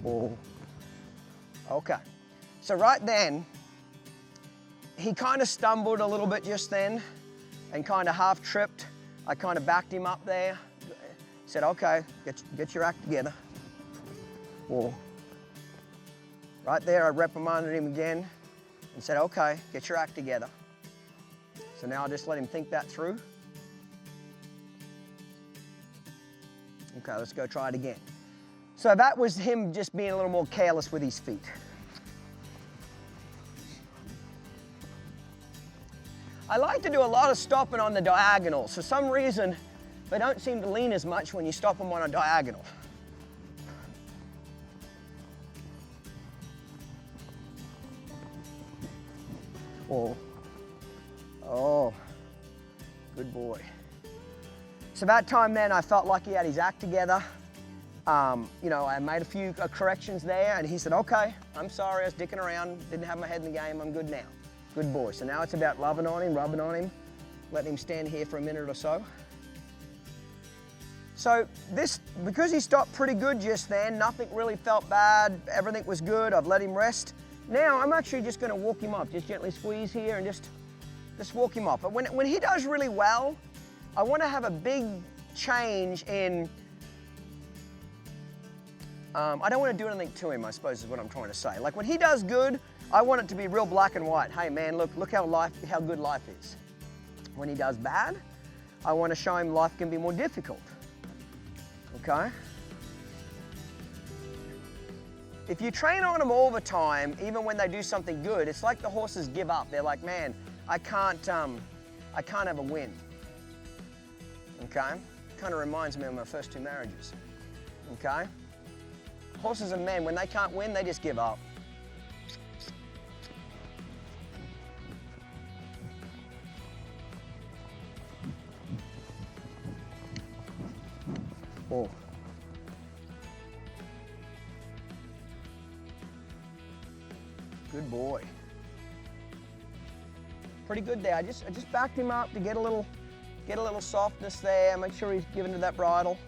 Oh. Okay. So right then, he kind of stumbled a little bit just then and kind of half tripped. I kind of backed him up there. Said, okay, get your act together. Whoa. Right there, I reprimanded him again and said, okay, get your act together. So now I just let him think that through. Okay, let's go try it again. So that was him just being a little more careless with his feet. I like to do a lot of stopping on the diagonal. For some reason, they don't seem to lean as much when you stop them on a diagonal. Oh, oh, good boy. So that time then I felt like he had his act together. You know, I made a few corrections there and he said, okay, I'm sorry, I was dicking around, didn't have my head in the game, I'm good now. Good boy. So now it's about loving on him, rubbing on him, letting him stand here for a minute or so. So this, because he stopped pretty good just then, nothing really felt bad, everything was good, I've let him rest. Now I'm actually just going to walk him up, just gently squeeze here and just walk him up. But when he does really well, I want to have a big change in, I don't want to do anything to him, I suppose is what I'm trying to say. Like when he does good, I want it to be real black and white. Hey man, look how good life is. When he does bad, I want to show him life can be more difficult. Okay? If you train on them all the time, even when they do something good, it's like the horses give up. They're like, man, I can't have a win. Okay? Kind of reminds me of my first 2 marriages. Okay? Horses and men, when they can't win, they just give up. Oh. Good boy. Pretty good there. I just backed him up to get a little softness there. Make sure he's giving to that bridle.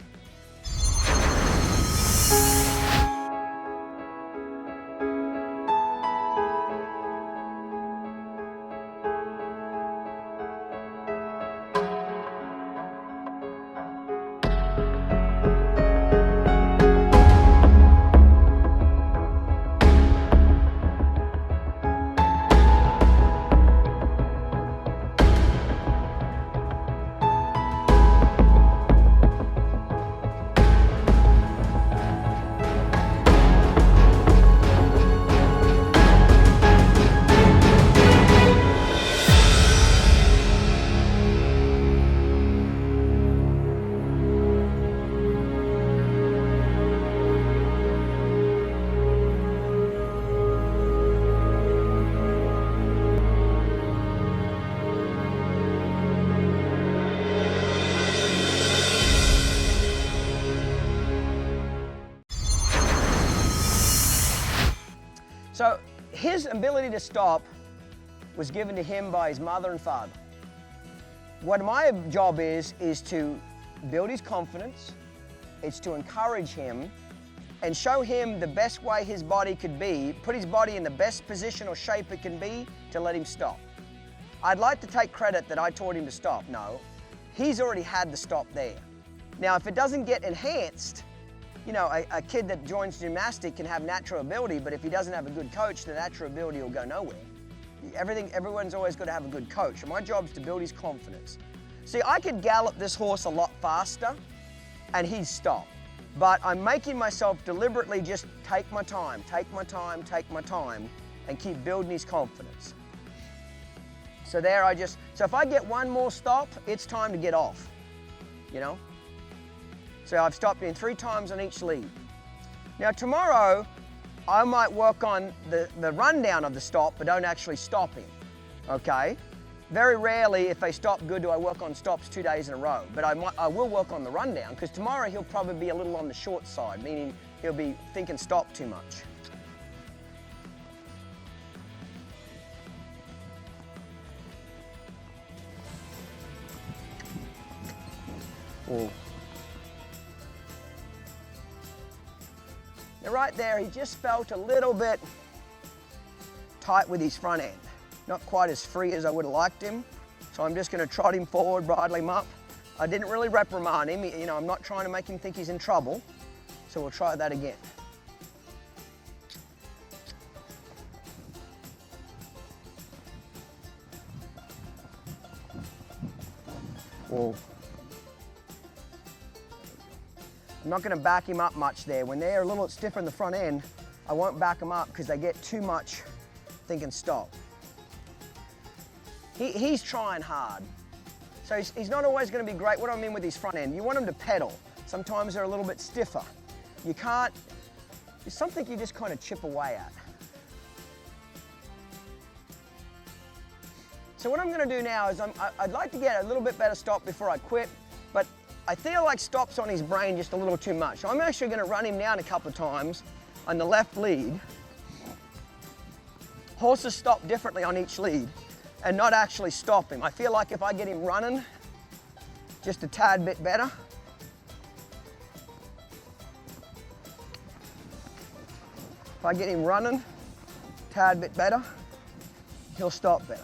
So his ability to stop was given to him by his mother and father. What my job is to build his confidence, it's to encourage him and show him the best way his body could be, put his body in the best position or shape it can be to let him stop. I'd like to take credit that I taught him to stop. No, he's already had the stop there. Now, if it doesn't get enhanced, you know, a kid that joins gymnastics can have natural ability, but if he doesn't have a good coach, the natural ability will go nowhere. Everyone's always got to have a good coach. And my job is to build his confidence. See, I could gallop this horse a lot faster and he'd stop. But I'm making myself deliberately just take my time, and keep building his confidence. So there so if I get one more stop, it's time to get off, you know? So I've stopped in 3 times on each lead. Now tomorrow, I might work on the rundown of the stop, but don't actually stop him, okay? Very rarely, if they stop good, do I work on stops 2 days in a row. But I will work on the rundown, because tomorrow he'll probably be a little on the short side, meaning he'll be thinking stop too much. Oh. Now right there, he just felt a little bit tight with his front end. Not quite as free as I would have liked him. So I'm just going to trot him forward, bridle him up. I didn't really reprimand him. You know, I'm not trying to make him think he's in trouble. So we'll try that again. Whoa. I'm not going to back him up much there. When they're a little stiffer in the front end, I won't back them up because they get too much thinking stop. He's trying hard. So he's not always going to be great. What do I mean with his front end? You want him to pedal. Sometimes they're a little bit stiffer. You can't, it's something you just kind of chip away at. So what I'm going to do now is I'd like to get a little bit better stop before I quit, but I feel like stop's on his brain just a little too much. So I'm actually going to run him down a couple of times on the left lead. Horses stop differently on each lead and not actually stop him. I feel like if I get him running just a tad bit better, if I get him running a tad bit better, he'll stop better.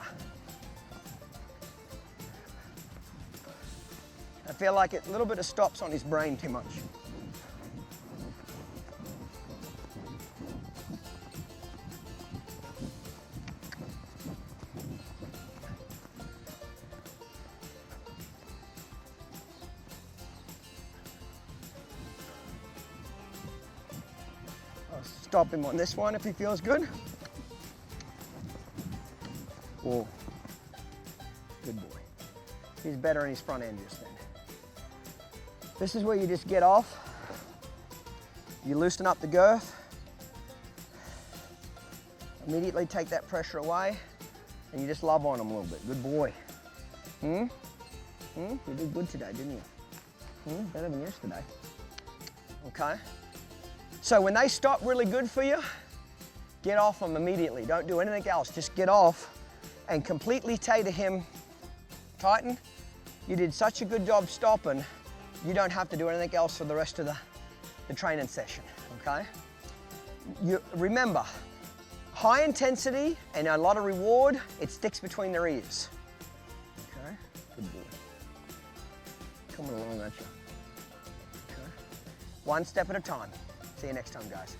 I feel like a little bit of stop's on his brain too much. I'll stop him on this one if he feels good. Oh, good boy. He's better in his front end just then. This is where you just get off. You loosen up the girth. Immediately take that pressure away and you just love on him a little bit. Good boy. You did good today, didn't you? Better than yesterday. Okay. So when they stop really good for you, get off them immediately. Don't do anything else. Just get off and completely say to him, Titan, you did such a good job stopping. You don't have to do anything else for the rest of the training session, okay? Remember, high intensity and a lot of reward, it sticks between their ears. Okay, good boy. Coming along, aren't you? Okay. One step at a time. See you next time, guys.